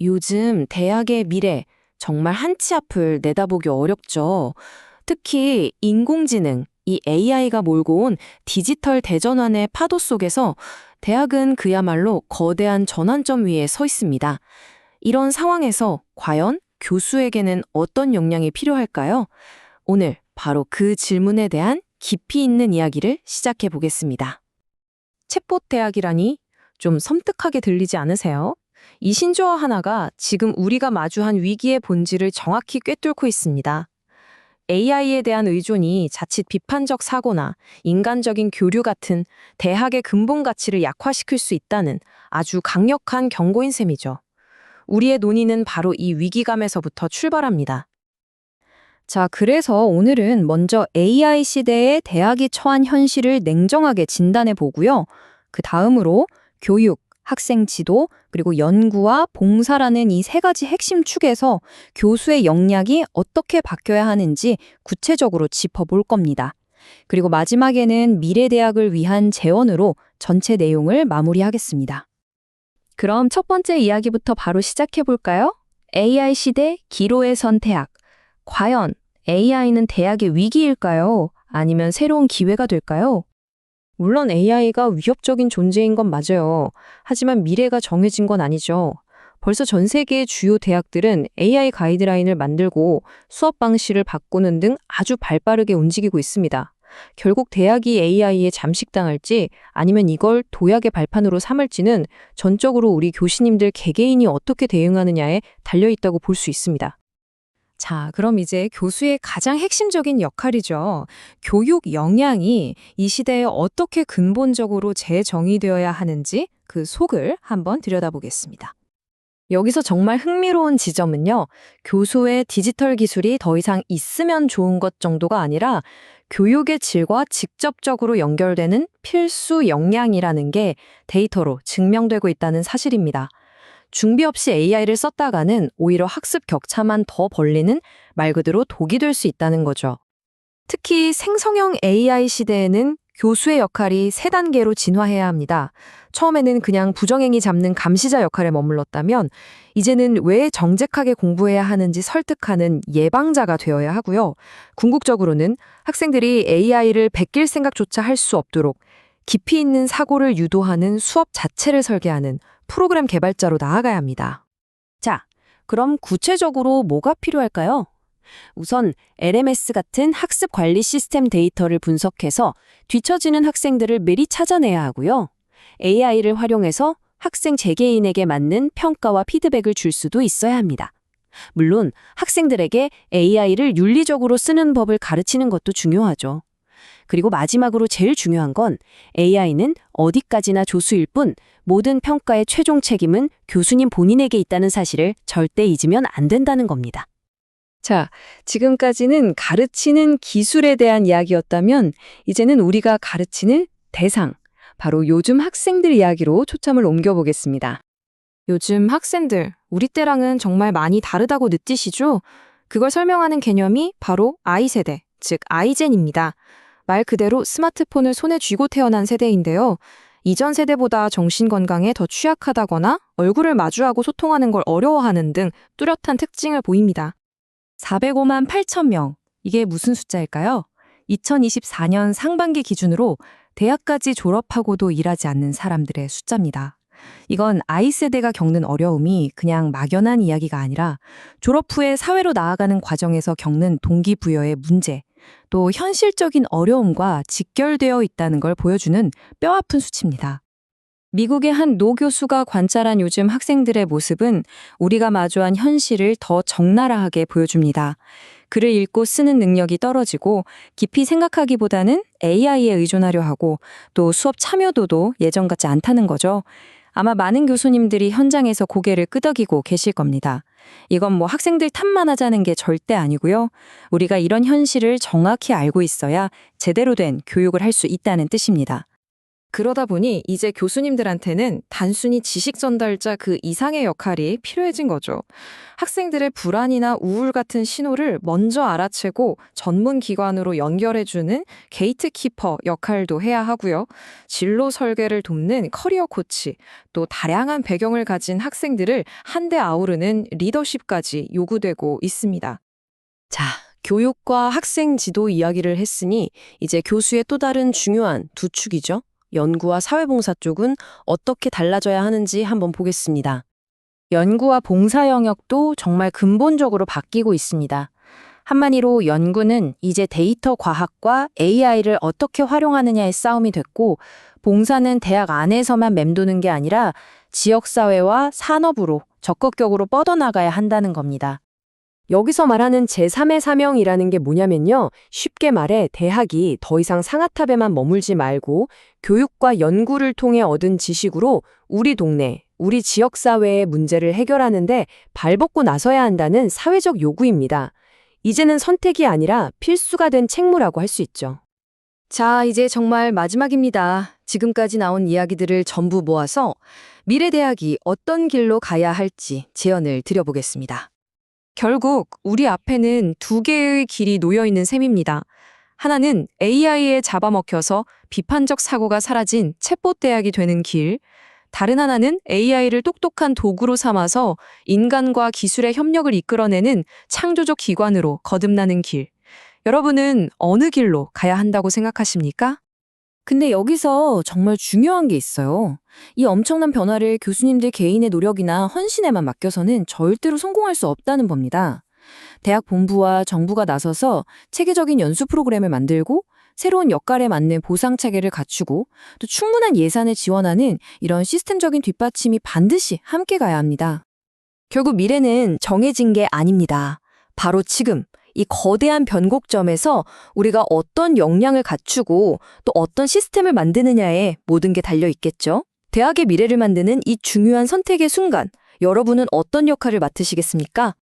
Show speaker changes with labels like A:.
A: 요즘 대학의 미래, 정말 한치 앞을 내다보기 어렵죠. 특히 인공지능, 이 AI가 몰고 온 디지털 대전환의 파도 속에서 대학은 그야말로 거대한 전환점 위에 서 있습니다. 이런 상황에서 과연 교수에게는 어떤 역량이 필요할까요? 오늘 바로 그 질문에 대한 깊이 있는 이야기를 시작해 보겠습니다. 챗봇 대학이라니 좀 섬뜩하게 들리지 않으세요? 이 신조어 하나가 지금 우리가 마주한 위기의 본질을 정확히 꿰뚫고 있습니다. AI에 대한 의존이 자칫 비판적 사고나 인간적인 교류 같은 대학의 근본 가치를 약화시킬 수 있다는 아주 강력한 경고인 셈이죠. 우리의 논의는 바로 이 위기감에서부터 출발합니다. 자, 그래서 오늘은 먼저 AI 시대의 대학이 처한 현실을 냉정하게 진단해 보고요. 그 다음으로 교육, 학생 지도, 그리고 연구와 봉사라는 이 세 가지 핵심 축에서 교수의 역량이 어떻게 바뀌어야 하는지 구체적으로 짚어볼 겁니다. 그리고 마지막에는 미래대학을 위한 제언으로 전체 내용을 마무리하겠습니다. 그럼 첫 번째 이야기부터 바로 시작해 볼까요? AI 시대 기로에 선 대학. 과연 AI는 대학의 위기일까요? 아니면 새로운 기회가 될까요? 물론 AI가 위협적인 존재인 건 맞아요. 하지만 미래가 정해진 건 아니죠. 벌써 전 세계의 주요 대학들은 AI 가이드라인을 만들고 수업 방식을 바꾸는 등 아주 발빠르게 움직이고 있습니다. 결국 대학이 AI에 잠식당할지 아니면 이걸 도약의 발판으로 삼을지는 전적으로 우리 교수님들 개개인이 어떻게 대응하느냐에 달려있다고 볼 수 있습니다. 자, 그럼 이제 교수의 가장 핵심적인 역할이죠. 교육 역량이 이 시대에 어떻게 근본적으로 재정의되어야 하는지 그 속을 한번 들여다보겠습니다. 여기서 정말 흥미로운 지점은요, 교수의 디지털 기술이 더 이상 있으면 좋은 것 정도가 아니라 교육의 질과 직접적으로 연결되는 필수 역량이라는 게 데이터로 증명되고 있다는 사실입니다. 준비 없이 AI를 썼다가는 오히려 학습 격차만 더 벌리는 말 그대로 독이 될 수 있다는 거죠. 특히 생성형 AI 시대에는 교수의 역할이 세 단계로 진화해야 합니다. 처음에는 그냥 부정행위 잡는 감시자 역할에 머물렀다면 이제는 왜 정직하게 공부해야 하는지 설득하는 예방자가 되어야 하고요. 궁극적으로는 학생들이 AI를 베낄 생각조차 할 수 없도록 깊이 있는 사고를 유도하는 수업 자체를 설계하는 프로그램 개발자로 나아가야 합니다. 자, 그럼 구체적으로 뭐가 필요할까요? 우선 LMS 같은 학습 관리 시스템 데이터를 분석해서 뒤처지는 학생들을 미리 찾아내야 하고요. AI를 활용해서 학생 재개인에게 맞는 평가와 피드백을 줄 수도 있어야 합니다. 물론 학생들에게 AI를 윤리적으로 쓰는 법을 가르치는 것도 중요하죠. 그리고 마지막으로 제일 중요한 건 AI는 어디까지나 조수일 뿐 모든 평가의 최종 책임은 교수님 본인에게 있다는 사실을 절대 잊으면 안 된다는 겁니다. 자, 지금까지는 가르치는 기술에 대한 이야기였다면 이제는 우리가 가르치는 대상, 바로 요즘 학생들 이야기로 초점을 옮겨보겠습니다. 요즘 학생들, 우리 때랑은 정말 많이 다르다고 느끼시죠? 그걸 설명하는 개념이 바로 I세대, 즉 아이젠입니다. 말 그대로 스마트폰을 손에 쥐고 태어난 세대인데요. 이전 세대보다 정신건강에 더 취약하다거나 얼굴을 마주하고 소통하는 걸 어려워하는 등 뚜렷한 특징을 보입니다. 405만 8천 명. 이게 무슨 숫자일까요? 2024년 상반기 기준으로 대학까지 졸업하고도 일하지 않는 사람들의 숫자입니다. 이건 I세대가 겪는 어려움이 그냥 막연한 이야기가 아니라 졸업 후에 사회로 나아가는 과정에서 겪는 동기부여의 문제, 또 현실적인 어려움과 직결되어 있다는 걸 보여주는 뼈아픈 수치입니다. 미국의 한 노 교수가 관찰한 요즘 학생들의 모습은 우리가 마주한 현실을 더 적나라하게 보여줍니다. 글을 읽고 쓰는 능력이 떨어지고 깊이 생각하기보다는 AI에 의존하려 하고 또 수업 참여도도 예전 같지 않다는 거죠. 아마 많은 교수님들이 현장에서 고개를 끄덕이고 계실 겁니다. 이건 뭐 학생들 탓만 하자는 게 절대 아니고요. 우리가 이런 현실을 정확히 알고 있어야 제대로 된 교육을 할 수 있다는 뜻입니다.
B: 그러다 보니 이제 교수님들한테는 단순히 지식 전달자 그 이상의 역할이 필요해진 거죠. 학생들의 불안이나 우울 같은 신호를 먼저 알아채고 전문 기관으로 연결해주는 게이트키퍼 역할도 해야 하고요. 진로 설계를 돕는 커리어 코치, 또 다양한 배경을 가진 학생들을 한데 아우르는 리더십까지 요구되고 있습니다.
C: 자, 교육과 학생 지도 이야기를 했으니 이제 교수의 또 다른 중요한 두 축이죠. 연구와 사회봉사 쪽은 어떻게 달라져야 하는지 한번 보겠습니다.
D: 연구와 봉사 영역도 정말 근본적으로 바뀌고 있습니다. 한마디로 연구는 이제 데이터 과학과 AI를 어떻게 활용하느냐의 싸움이 됐고, 봉사는 대학 안에서만 맴도는 게 아니라 지역사회와 산업으로 적극적으로 뻗어나가야 한다는 겁니다.
A: 여기서 말하는 제3의 사명이라는 게 뭐냐면요. 쉽게 말해 대학이 더 이상 상아탑에만 머물지 말고 교육과 연구를 통해 얻은 지식으로 우리 동네, 우리 지역사회의 문제를 해결하는데 발벗고 나서야 한다는 사회적 요구입니다. 이제는 선택이 아니라 필수가 된 책무라고 할 수 있죠.
B: 자, 이제 정말 마지막입니다. 지금까지 나온 이야기들을 전부 모아서 미래대학이 어떤 길로 가야 할지 제언을 드려보겠습니다. 결국 우리 앞에는 두 개의 길이 놓여 있는 셈입니다. 하나는 AI에 잡아먹혀서 비판적 사고가 사라진 챗봇 대학이 되는 길, 다른 하나는 AI를 똑똑한 도구로 삼아서 인간과 기술의 협력을 이끌어내는 창조적 기관으로 거듭나는 길. 여러분은 어느 길로 가야 한다고 생각하십니까?
D: 근데 여기서 정말 중요한 게 있어요. 이 엄청난 변화를 교수님들 개인의 노력이나 헌신에만 맡겨서는 절대로 성공할 수 없다는 겁니다. 대학 본부와 정부가 나서서 체계적인 연수 프로그램을 만들고 새로운 역할에 맞는 보상 체계를 갖추고 또 충분한 예산을 지원하는 이런 시스템적인 뒷받침이 반드시 함께 가야 합니다.
A: 결국 미래는 정해진 게 아닙니다. 바로 지금 이 거대한 변곡점에서 우리가 어떤 역량을 갖추고 또 어떤 시스템을 만드느냐에 모든 게 달려 있겠죠. 대학의 미래를 만드는 이 중요한 선택의 순간, 여러분은 어떤 역할을 맡으시겠습니까?